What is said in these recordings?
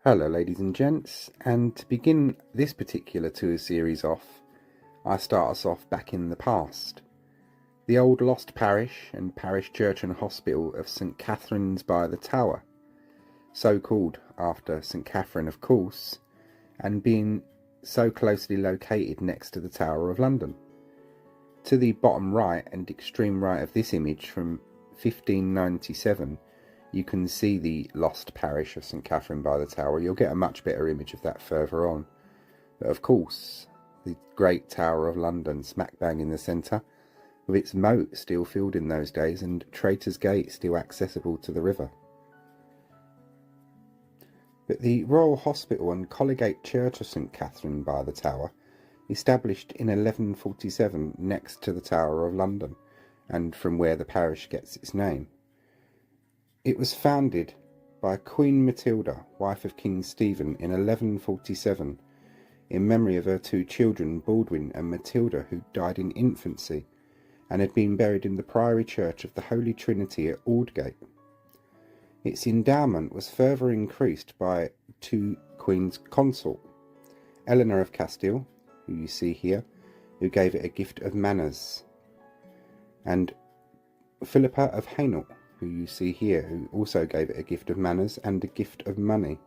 Hello ladies and gents, and to begin this particular tour series off, I start us off back in the past. The old lost parish and parish church and hospital of St Katharine's by the Tower, so called after St Katherine of course, and being so closely located next to the Tower of London. To the bottom right and extreme right of this image from 1597, you can see the lost parish of St Katherine by the Tower. You'll get a much better image of that further on. But of course, the great Tower of London smack bang in the centre, with its moat still filled in those days and Traitor's Gate still accessible to the river. But the Royal Hospital and Collegiate Church of St Katherine by the Tower, established in 1147 next to the Tower of London, and from where the parish gets its name. It was founded by Queen Matilda, wife of King Stephen, in 1147, in memory of her two children, Baldwin and Matilda, who died in infancy, and had been buried in the Priory Church of the Holy Trinity at Aldgate. Its endowment was further increased by two Queen's consort, Eleanor of Castile, who you see here, who gave it a gift of manors, and Philippa of Hainault, who you see here, who also gave it a gift of manners and a gift of money.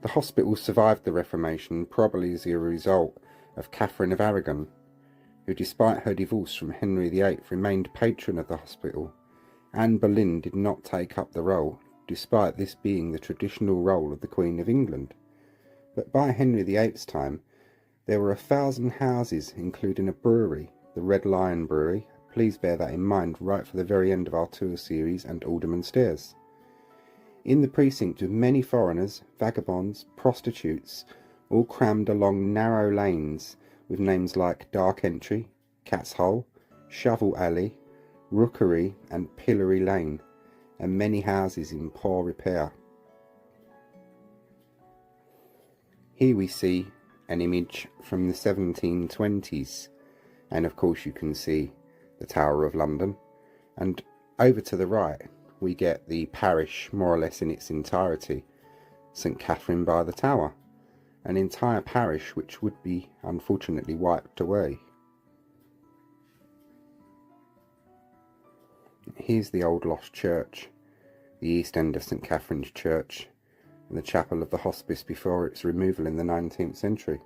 The hospital survived the Reformation probably as a result of Catherine of Aragon, who despite her divorce from Henry VIII remained patron of the hospital. Anne Boleyn did not take up the role, despite this being the traditional role of the Queen of England. But by Henry VIII's time, there were 1,000 houses, including a brewery, the Red Lion Brewery. Please bear that in mind right for the very end of our tour series, and Alderman Stairs. In the precinct with many foreigners, vagabonds, prostitutes, all crammed along narrow lanes with names like Dark Entry, Cat's Hole, Shovel Alley, Rookery and Pillory Lane, and many houses in poor repair. Here we see an image from the 1720s. And of course you can see the Tower of London, and over to the right we get the parish more or less in its entirety, St Katherine by the Tower, an entire parish which would be unfortunately wiped away. Here's the old lost church, the east end of St Katharine's Church, and the chapel of the hospice before its removal in the 19th century.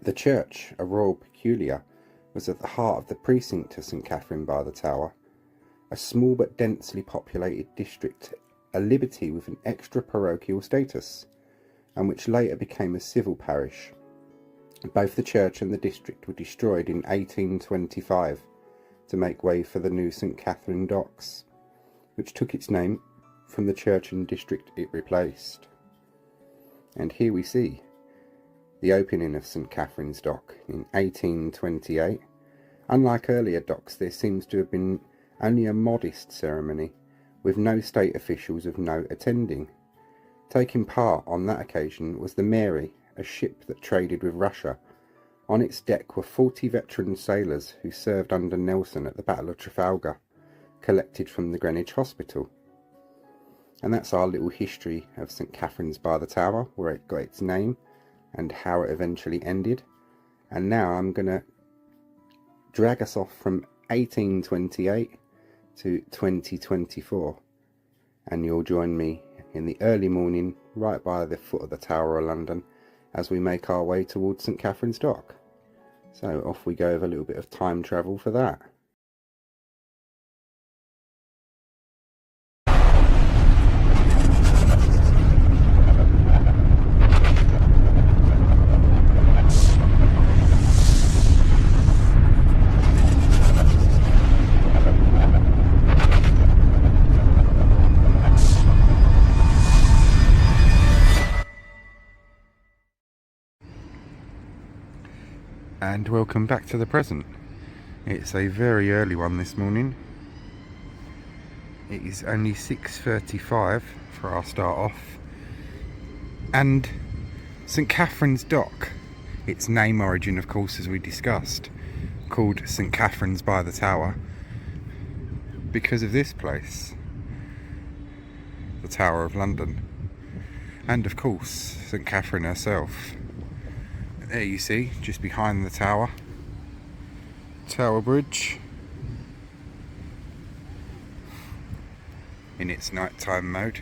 The church, a royal peculiar, was at the heart of the precinct of St Katherine by the Tower, a small but densely populated district, a liberty with an extra parochial status, and which later became a civil parish. Both the church and the district were destroyed in 1825 to make way for the new St Katherine Docks, which took its name from the church and district it replaced. And here we see the opening of St Katharine's Dock in 1828. Unlike earlier docks, there seems to have been only a modest ceremony, with no state officials of note attending. Taking part on that occasion was the Mary, a ship that traded with Russia. On its deck were 40 veteran sailors who served under Nelson at the Battle of Trafalgar, collected from the Greenwich Hospital. And that's our little history of St Katharine's by the Tower, where it got its name and how it eventually ended. And now I'm going to drag us off from 1828 to 2024, and you'll join me in the early morning right by the foot of the Tower of London as we make our way towards St Katharine's Dock. So off we go with a little bit of time travel for that. And welcome back to the present. It's a very early one this morning. It is only 6:35 for our start off, and St Katharine's Dock, its name origin of course as we discussed, called St Katharine's by the Tower because of this place. the Tower of London. And of course, St Katherine herself. There you see, just behind the tower, Tower Bridge, in its nighttime mode.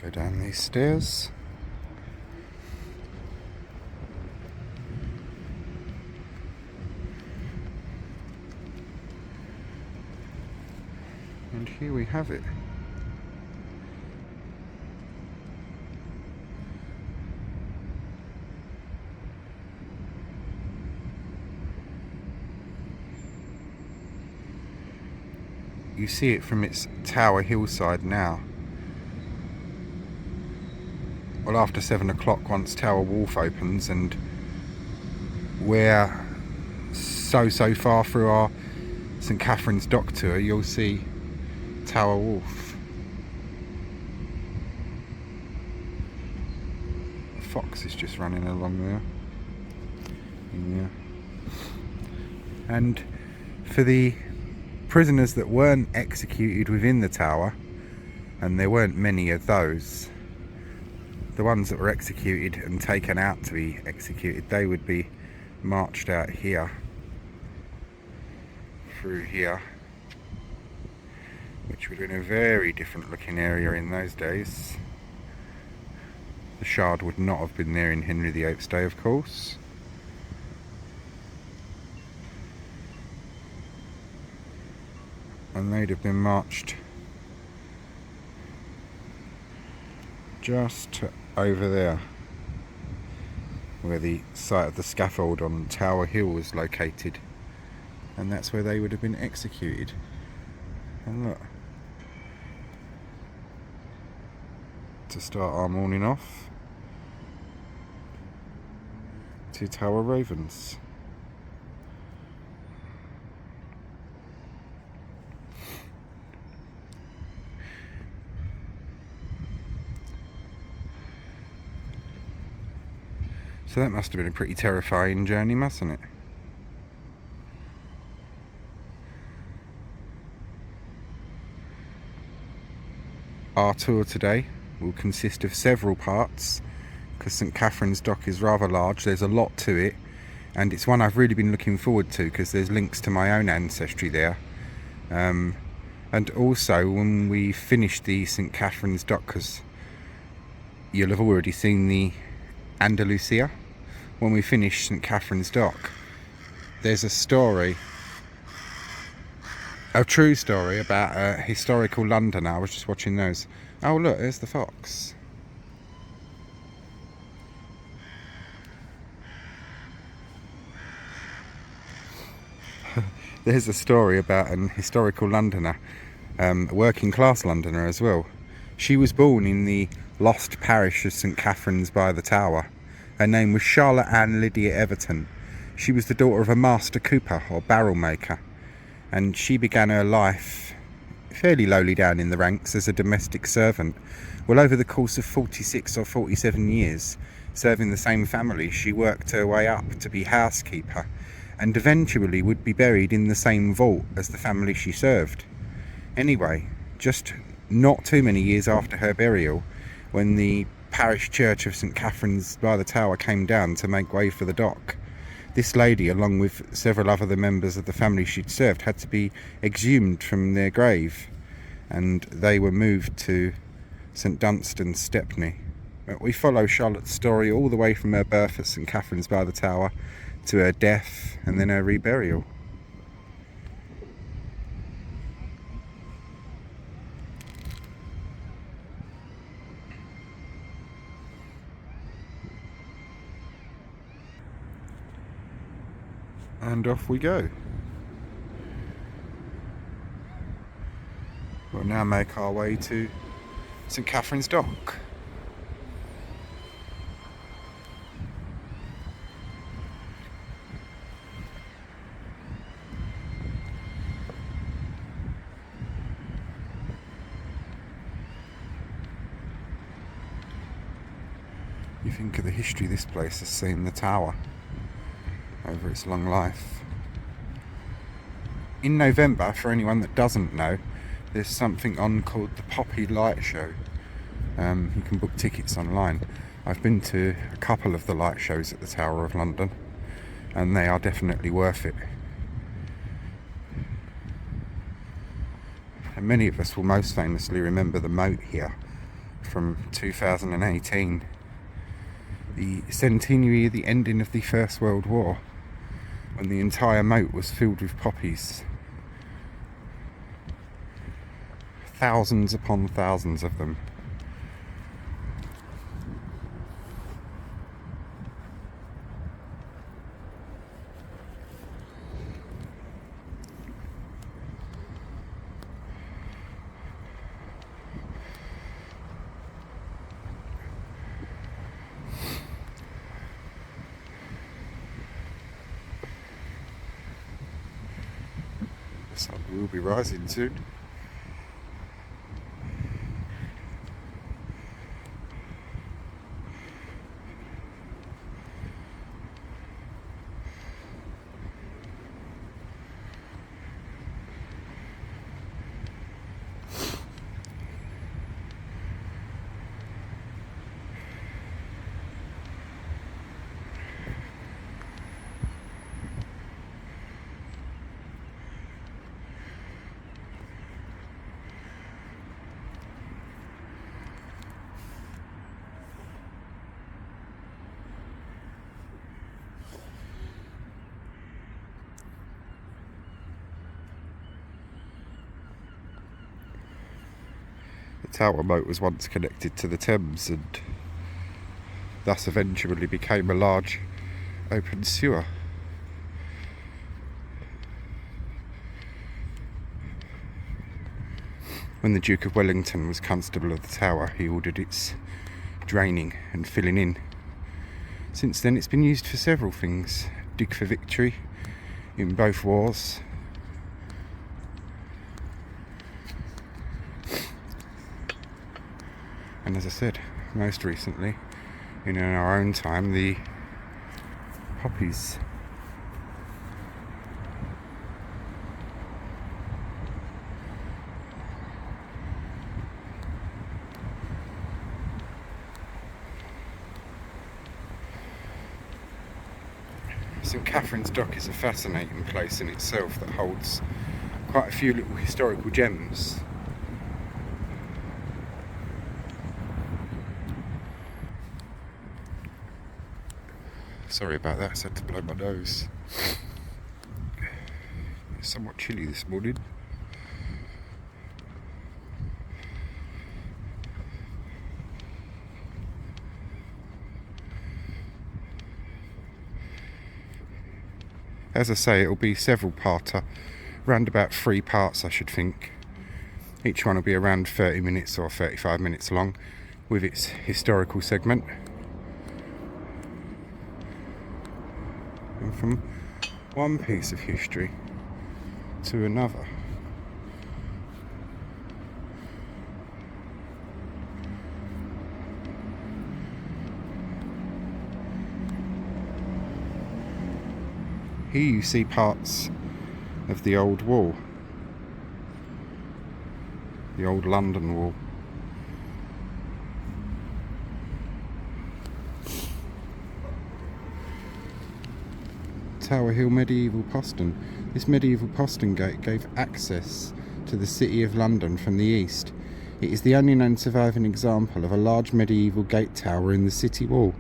Go down these stairs. And here we have it. You see it from its tower hillside now. Well, after 7 o'clock, once Tower Wharf opens, and we're so far through our St Katharine's dock tour, you'll see Tower Wharf. A fox is just running along there. Yeah. And for the prisoners that weren't executed within the tower, and there weren't many of those, the ones that were executed and taken out to be executed, they would be marched out here, through here, which would have been a very different looking area in those days. The Shard would not have been there in Henry VIII's day, of course. And they'd have been marched just over there, where the site of the scaffold on Tower Hill was located, and that's where they would have been executed. And look, to start our morning off, 2 Tower Ravens. So that must have been a pretty terrifying journey, mustn't it? Our tour today will consist of several parts, because St Katharine's Dock is rather large. There's a lot to it, and it's one I've really been looking forward to because there's links to my own ancestry there. And also, when we finish the St Katharine's Dock, because you'll have already seen the Andalusia, when we finish St Katharine's Dock, there's a story, a true story about a historical Londoner. I was just watching those. Oh look, there's the fox. There's a story about an historical Londoner, a working class Londoner as well. She was born in the lost parish of St Katharine's by the Tower. Her name was Charlotte Ann Lydia Everton. She was the daughter of a master cooper or barrel maker, and she began her life fairly lowly down in the ranks as a domestic servant. Well, over the course of 46 or 47 years serving the same family, she worked her way up to be housekeeper, and eventually would be buried in the same vault as the family she served. Anyway, just not too many years after her burial, when the parish church of St Katharine's by the Tower came down to make way for the dock, this lady, along with several other members of the family she'd served, had to be exhumed from their grave, and they were moved to St Dunstan's, Stepney. But we follow Charlotte's story all the way from her birth at St Katharine's by the Tower to her death and then her reburial. And off we go. We'll now make our way to St Katharine's Dock. You think of the history this place has seen, the tower, over its long life. In November, for anyone that doesn't know, there's something on called the Poppy Light Show. You can book tickets online. I've been to a couple of the light shows at the Tower of London, and they are definitely worth it. And many of us will most famously remember the moat here from 2018, the centenary of the ending of the First World War, when the entire moat was filled with poppies. Thousands upon thousands of them. The sun will be rising soon. The Tower moat was once connected to the Thames and thus eventually became a large open sewer. When the Duke of Wellington was Constable of the Tower, he ordered its draining and filling in. Since then it's been used for several things. Dig for victory in both wars. And as I said, most recently, in our own time, the poppies. St Katherine's Dock is a fascinating place in itself that holds quite a few little historical gems. Sorry about that, I had to blow my nose. It's somewhat chilly this morning. As I say, it'll be several parter, around about 3 parts I should think. Each one will be around 30 minutes or 35 minutes long, with its historical segment. And from one piece of history to another. Here you see parts of the old wall, the old London wall. Tower Hill medieval postern. This medieval postern gate gave access to the City of London from the east. It is the only known surviving example of a large medieval gate tower in the city wall.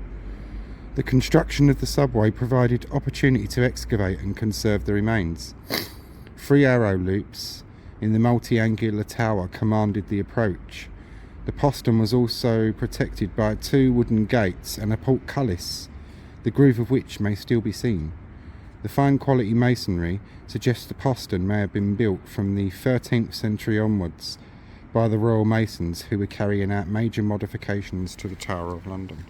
The construction of the subway provided opportunity to excavate and conserve the remains. 3 arrow loops in the multi-angular tower commanded the approach. The postern was also protected by 2 wooden gates and a portcullis, the groove of which may still be seen. The fine quality masonry suggests the postern may have been built from the 13th century onwards by the Royal Masons who were carrying out major modifications to the Tower of London.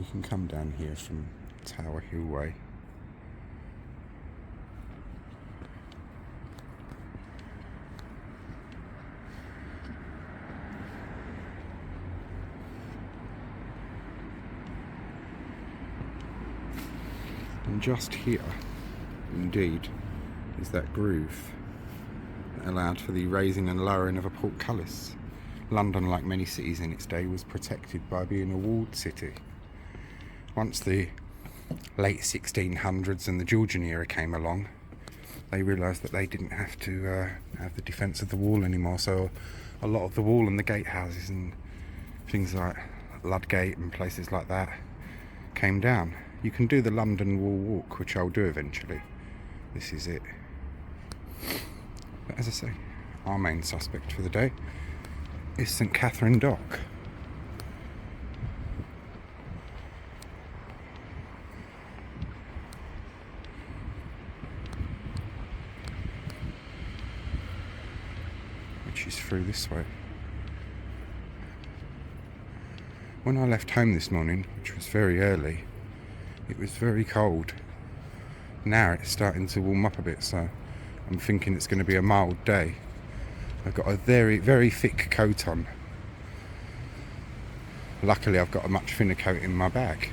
you can come down here from Tower Hill Way. And just here, indeed, is that groove that allowed for the raising and lowering of a portcullis. London, like many cities in its day, was protected by being a walled city. Once the late 1600s and the Georgian era came along, they realised that they didn't have to have the defence of the wall anymore, so a lot of the wall and the gatehouses and things like Ludgate and places like that came down. You can do the London Wall Walk, which I'll do eventually. This is it. But as I say, our main suspect for the day is St Katherine Dock. Which is through this way. When I left home this morning, which was very early, it was very cold. Now it's starting to warm up a bit, so I'm thinking it's going to be a mild day. I've got a very, very thick coat on. Luckily I've got a much thinner coat in my bag,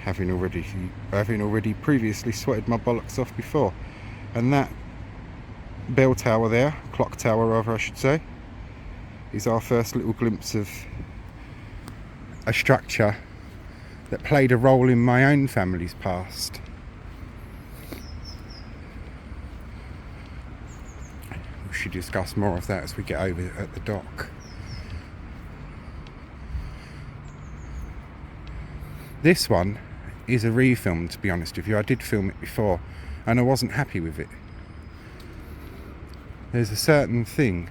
having already previously sweated my bollocks off before. And that bell tower there, clock tower rather I should say, is our first little glimpse of a structure that played a role in my own family's past. We should discuss more of that as we get over at the dock. This one is a refilm, to be honest with you. I did film it before and I wasn't happy with it. There's a certain thing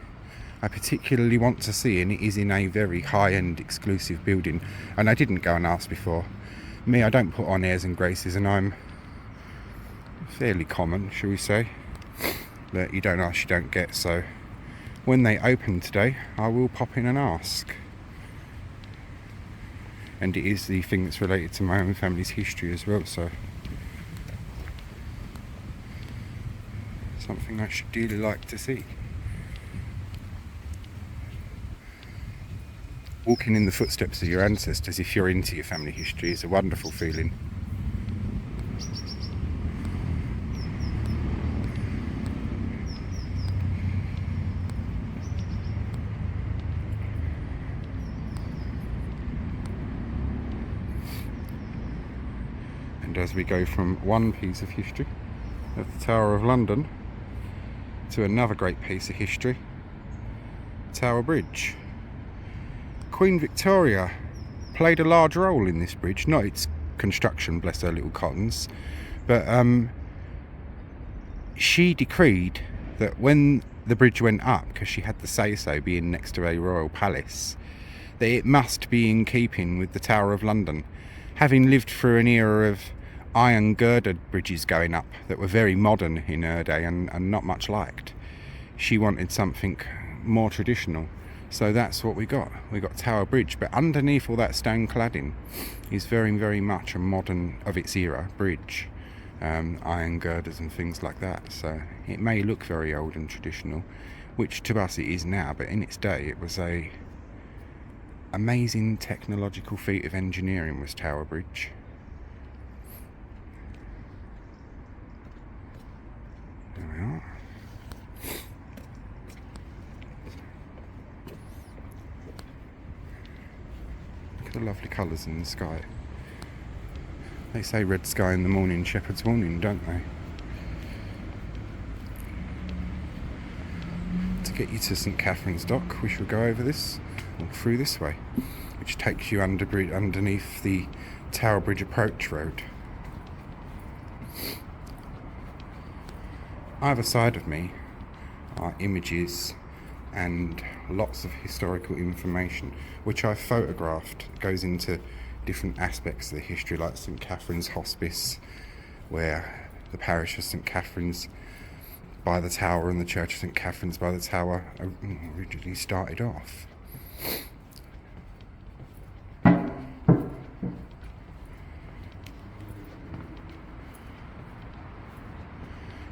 I particularly want to see, and it is in a very high-end exclusive building, and I didn't go and ask before. Me, I don't put on airs and graces, and I'm fairly common, shall we say. But you don't ask, you don't get, so when they open today, I will pop in and ask. And it is the thing that's related to my own family's history as well, so something I should dearly like to see. Walking in the footsteps of your ancestors, if you're into your family history, is a wonderful feeling. And as we go from one piece of history of the Tower of London to another great piece of history, Tower Bridge. Queen Victoria played a large role in this bridge, not its construction, bless her little cottons, but she decreed that when the bridge went up, because she had the say-so being next to a royal palace, that it must be in keeping with the Tower of London. Having lived through an era of iron girdered bridges going up that were very modern in her day and not much liked, she wanted something more traditional. So that's what we got. We got Tower Bridge, but underneath all that stone cladding is very, very much a modern, of its era, bridge. Iron girders and things like that. So it may look very old and traditional, which to us it is now, but in its day it was a amazing technological feat of engineering, was Tower Bridge. There we are. The lovely colours in the sky. They say red sky in the morning, shepherd's warning, don't they? To get you to St Katherine's Dock, we shall go over this, or through this way, which takes you underneath the Tower Bridge approach road. Either side of me are images and lots of historical information which I've photographed. It goes into different aspects of the history, like St Katherine's Hospice, where the parish of St Katherine's by the Tower and the Church of St Katherine's by the Tower originally started off.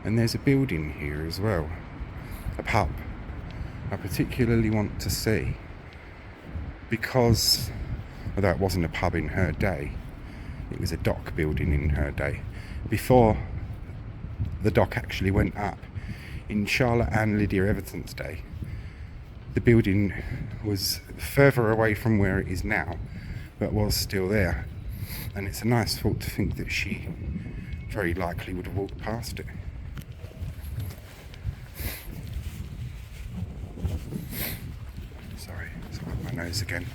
And there's a building here as well, a pub I particularly want to see, because although it wasn't a pub in her day, it was a dock building in her day, before the dock actually went up. In Charlotte and Lydia Everton's day, the building was further away from where it is now, but was still there. And it's a nice thought to think that she very likely would have walked past it. Sorry, it's up my nose again.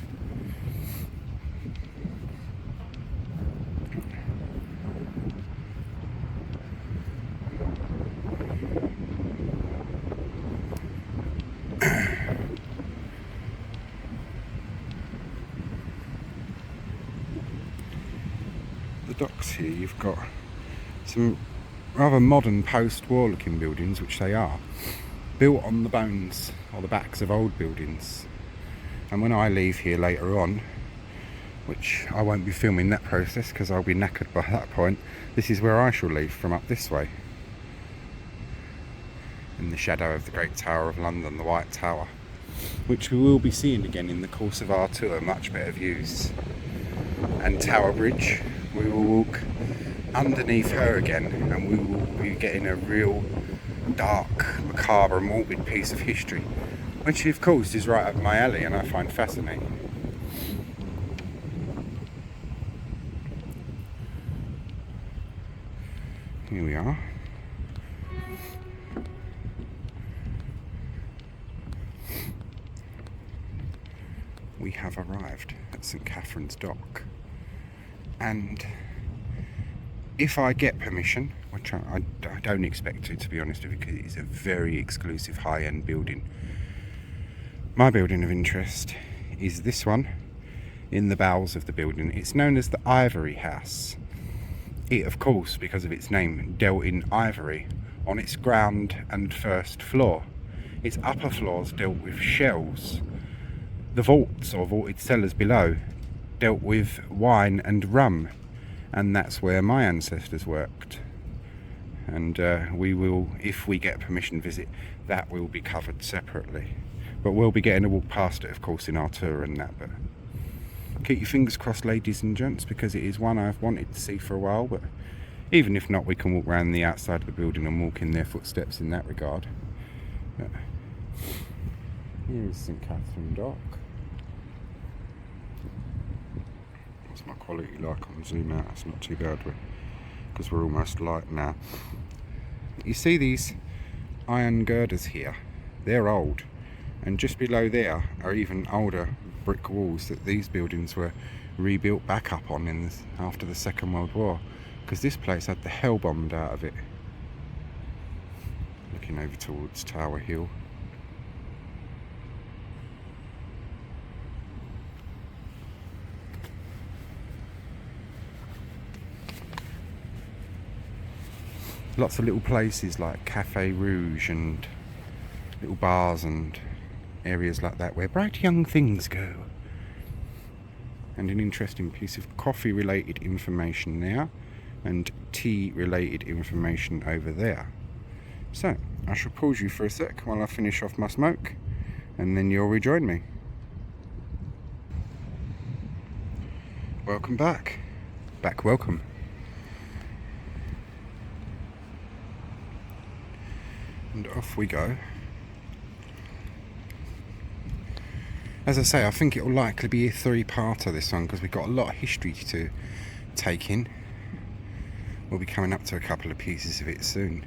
The docks here, you've got some rather modern post-war looking buildings, which they are, built on the bones or the backs of old buildings. And when I leave here later on, which I won't be filming that process because I'll be knackered by that point, this is where I shall leave, from up this way, in the shadow of the Great Tower of London, the White Tower, which we will be seeing again in the course of our tour. Much better views. And Tower Bridge, we will walk underneath her again, and we will be getting a real dark, macabre, morbid piece of history, which of course is right up my alley and I find fascinating. Here we are. We have arrived at St Katharine's dock, and if I get permission, which I don't expect to be honest with you, because it is a very exclusive high-end building, my building of interest is this one in the bowels of the building. It's known as the Ivory House. It, of course, because of its name, dealt in ivory on its ground and first floor. Its upper floors dealt with shells. The vaults, or vaulted cellars below, dealt with wine and rum, and that's where my ancestors worked. And we will, if we get permission visit, that will be covered separately. But we'll be getting a walk past it, of course, in our tour and that. But keep your fingers crossed, ladies and gents, because it is one I've wanted to see for a while. But even if not, we can walk around the outside of the building and walk in their footsteps in that regard. But here's St Katharine Dock. What's my quality like on zoom out? It's not too bad, because we're almost light now. You see these iron girders here? They're old, and just below there are even older brick walls that these buildings were rebuilt back up on after the Second World War, because this place had the hell bombed out of it. Looking over towards Tower Hill. Lots of little places like Cafe Rouge and little bars and areas like that where bright young things go. And an interesting piece of coffee related information there, and tea related information over there. So I shall pause you for a sec while I finish off my smoke, and then you'll rejoin me. Welcome back. Welcome. And off we go. As I say, I think it will likely be a three-parter, this one, because we've got a lot of history to take in. We'll be coming up to a couple of pieces of it soon.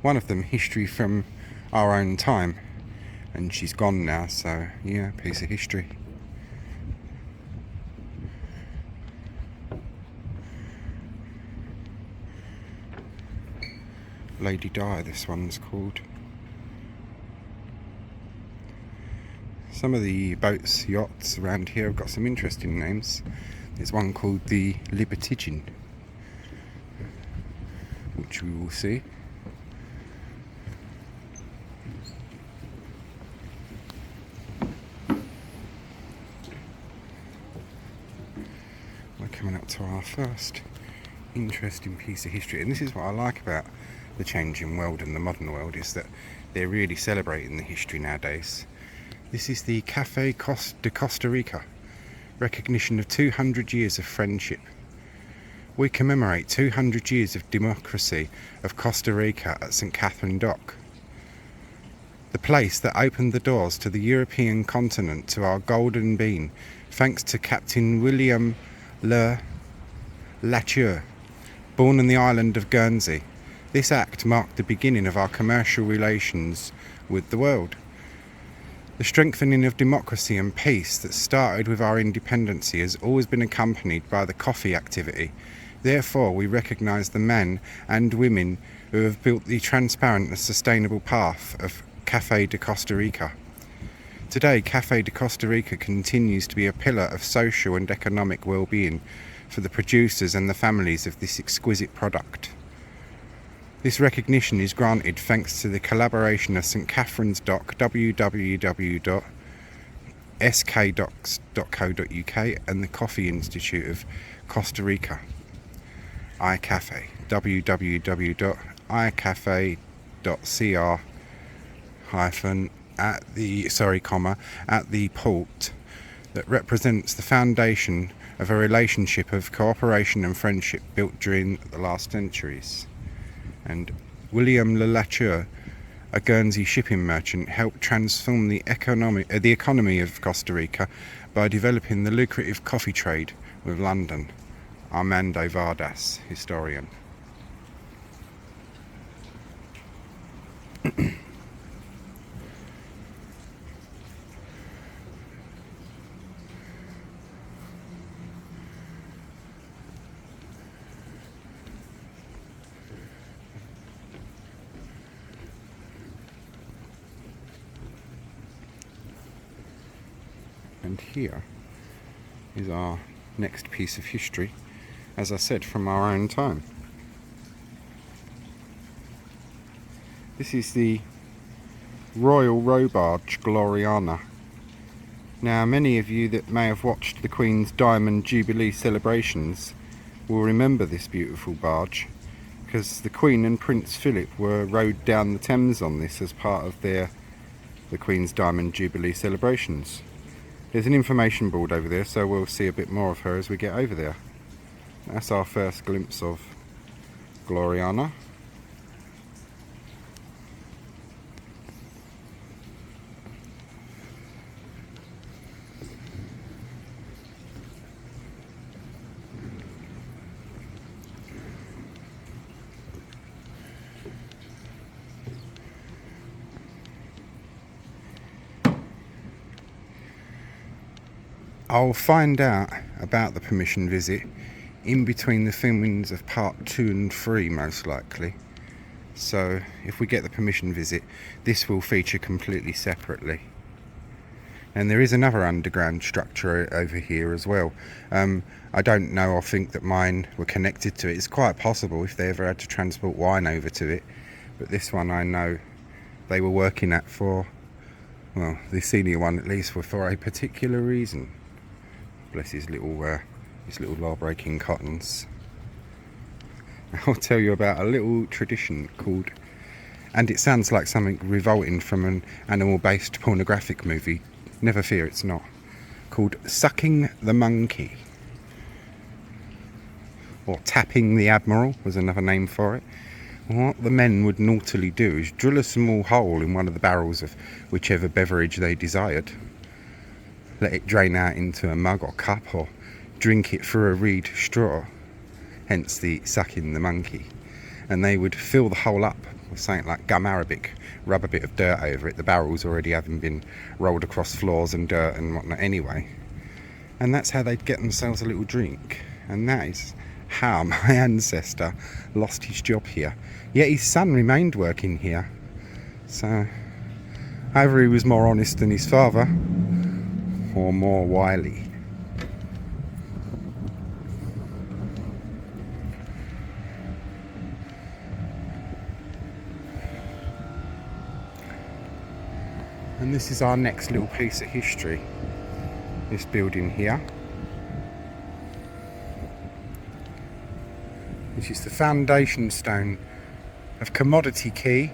One of them, history from our own time, and she's gone now, so yeah, piece of history. Lady Di, this one's called. Some of the boats, yachts around here have got some interesting names. There's one called the Libertigian, which we will see. We're coming up to our first interesting piece of history, and this is what I like about the changing world and the modern world, is that they're really celebrating the history nowadays. This is the Café de Costa Rica, recognition of 200 years of friendship. We commemorate 200 years of democracy of Costa Rica at St Katherine Dock, the place that opened the doors to the European continent to our golden bean, thanks to Captain William Le Latour, born on the island of Guernsey. This act marked the beginning of our commercial relations with the world. The strengthening of democracy and peace that started with our independence has always been accompanied by the coffee activity. Therefore, we recognise the men and women who have built the transparent and sustainable path of Café de Costa Rica. Today, Café de Costa Rica continues to be a pillar of social and economic well-being for the producers and the families of this exquisite product. This recognition is granted thanks to the collaboration of St Katharine's Dock, www.skdocs.co.uk, and the Coffee Institute of Costa Rica, iCafe, www.icafe.cr- at the port that represents the foundation of a relationship of cooperation and friendship built during the last centuries. And William Le Latour, a Guernsey shipping merchant, helped transform the economy of Costa Rica by developing the lucrative coffee trade with London. Armando Vardas, historian. And here is our next piece of history, as I said, from our own time. This is the Royal Row Barge Gloriana. Now, many of you that may have watched the Queen's Diamond Jubilee celebrations will remember this beautiful barge, because the Queen and Prince Philip were rowed down the Thames on this as part of the Queen's Diamond Jubilee celebrations. There's an information board over there, so we'll see a bit more of her as we get over there. That's our first glimpse of Gloriana. I'll find out about the permission visit in between the filmings of part 2 and 3, most likely. So if we get the permission visit, this will feature completely separately. And there is another underground structure over here as well. I don't know or think that mine were connected to it. It's quite possible if they ever had to transport wine over to it. But this one I know they were working at for, well, the senior one at least, for a particular reason. Bless his little law-breaking cottons. I'll tell you about a little tradition called, and it sounds like something revolting from an animal-based pornographic movie. Never fear, it's not. Called sucking the monkey. Or tapping the admiral was another name for it. What the men would naughtily do is drill a small hole in one of the barrels of whichever beverage they desired. Let it drain out into a mug or cup, or drink it through a reed straw, hence the sucking the monkey. And they would fill the hole up with something like gum arabic, rub a bit of dirt over it, the barrels already having been rolled across floors and dirt and whatnot anyway. And that's how they'd get themselves a little drink. And that is how my ancestor lost his job here. Yet his son remained working here. So either he was more honest than his father, or more wily. And this is our next little piece of history. This building here. which is the foundation stone of Commodity Quay,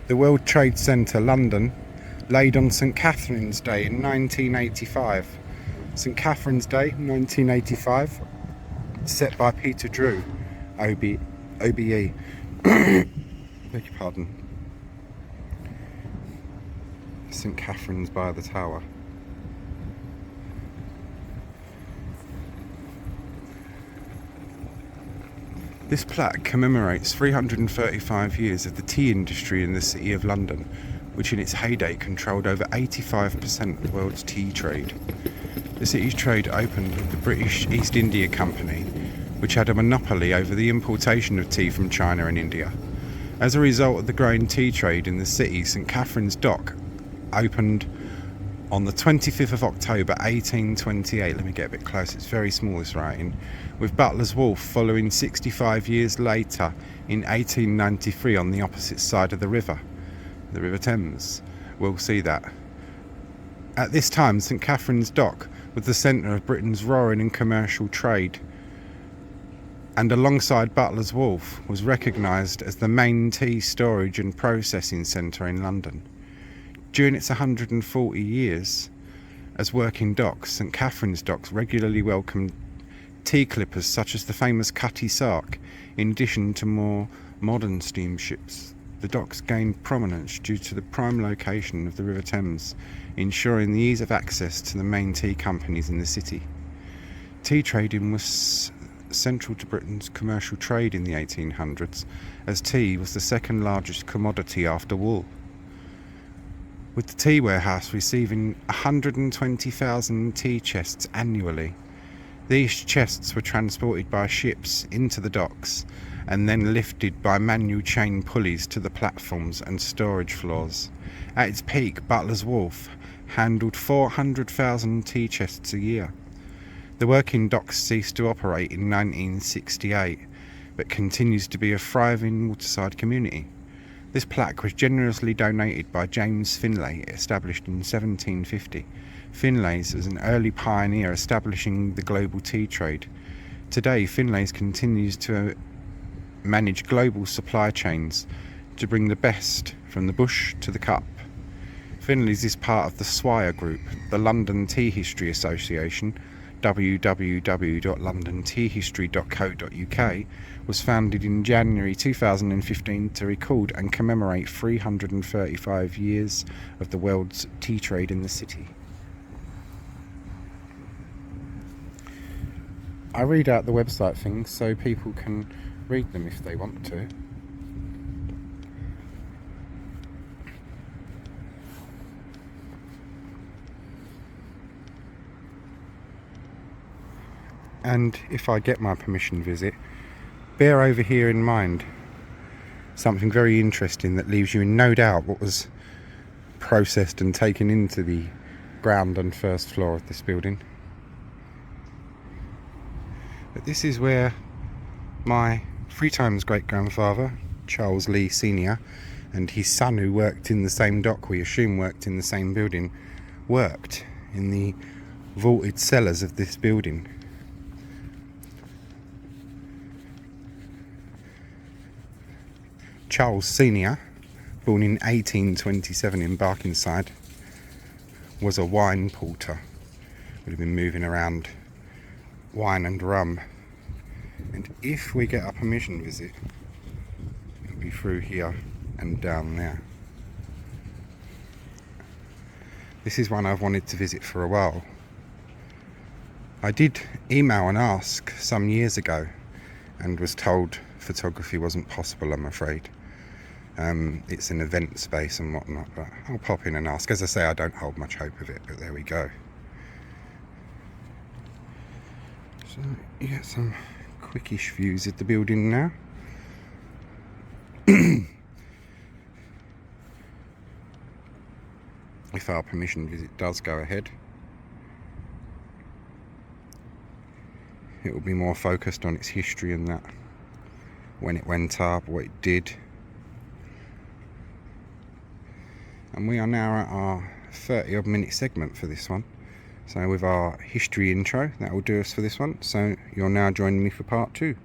the World Trade Centre, London, laid on St Katharine's Day in 1985. St Katharine's Day, 1985, set by Peter Drew, OBE. Beg your pardon. St Katharine's by the Tower. This plaque commemorates 335 years of the tea industry in the City of London, which in its heyday controlled over 85% of the world's tea trade. The city's trade opened with the British East India Company, which had a monopoly over the importation of tea from China and India. As a result of the growing tea trade in the city, St Katharine's Dock opened on the 25th of October 1828. Let me get a bit closer, it's very small, this writing. With Butler's Wharf following 65 years later in 1893 on the opposite side of the River Thames. We'll see that. At this time, St Katharine's Dock was the centre of Britain's roaring and commercial trade, and alongside Butler's Wharf was recognised as the main tea storage and processing centre in London. During its 140 years as working docks, St Katharine's Docks regularly welcomed tea clippers such as the famous Cutty Sark, in addition to more modern steamships. The docks gained prominence due to the prime location of the River Thames, ensuring the ease of access to the main tea companies in the city. Tea trading was central to Britain's commercial trade in the 1800s, as tea was the second largest commodity after wool, with the tea warehouse receiving 120,000 tea chests annually. These chests were transported by ships into the docks and then lifted by manual chain pulleys to the platforms and storage floors. At its peak, Butler's Wharf handled 400,000 tea chests a year. The working docks ceased to operate in 1968, but continues to be a thriving waterside community. This plaque was generously donated by James Finlay, established in 1750. Finlay's was an early pioneer establishing the global tea trade. Today, Finlay's continues to manage global supply chains to bring the best from the bush to the cup. Finlay's is part of the Swire Group, the London Tea History Association, www.londonteahistory.co.uk, was founded in January 2015 to record and commemorate 335 years of the world's tea trade in the city. I read out the website things so people can read them if they want to. And if I get my permission visit, bear over here in mind something very interesting that leaves you in no doubt what was processed and taken into the ground and first floor of this building. But this is where my 3 times great-grandfather, Charles Lee Sr., and his son, who worked in the same dock, we assume worked in the same building, worked in the vaulted cellars of this building. Charles Sr., born in 1827 in Barkingside, was a wine porter. Would have been moving around wine and rum. And if we get a permission visit, it'll be through here and down there. This is one I've wanted to visit for a while. I did email and ask some years ago and was told photography wasn't possible, I'm afraid. It's an event space and whatnot, but I'll pop in and ask. As I say, I don't hold much hope of it, but there we go. So you get some quickish views of the building now. If our permission visit does go ahead, it will be more focused on its history and that, when it went up, what it did. And we are now at our 30 odd minute segment for this one. So with our history intro, that will do us for this one. So you're now joining me for part 2.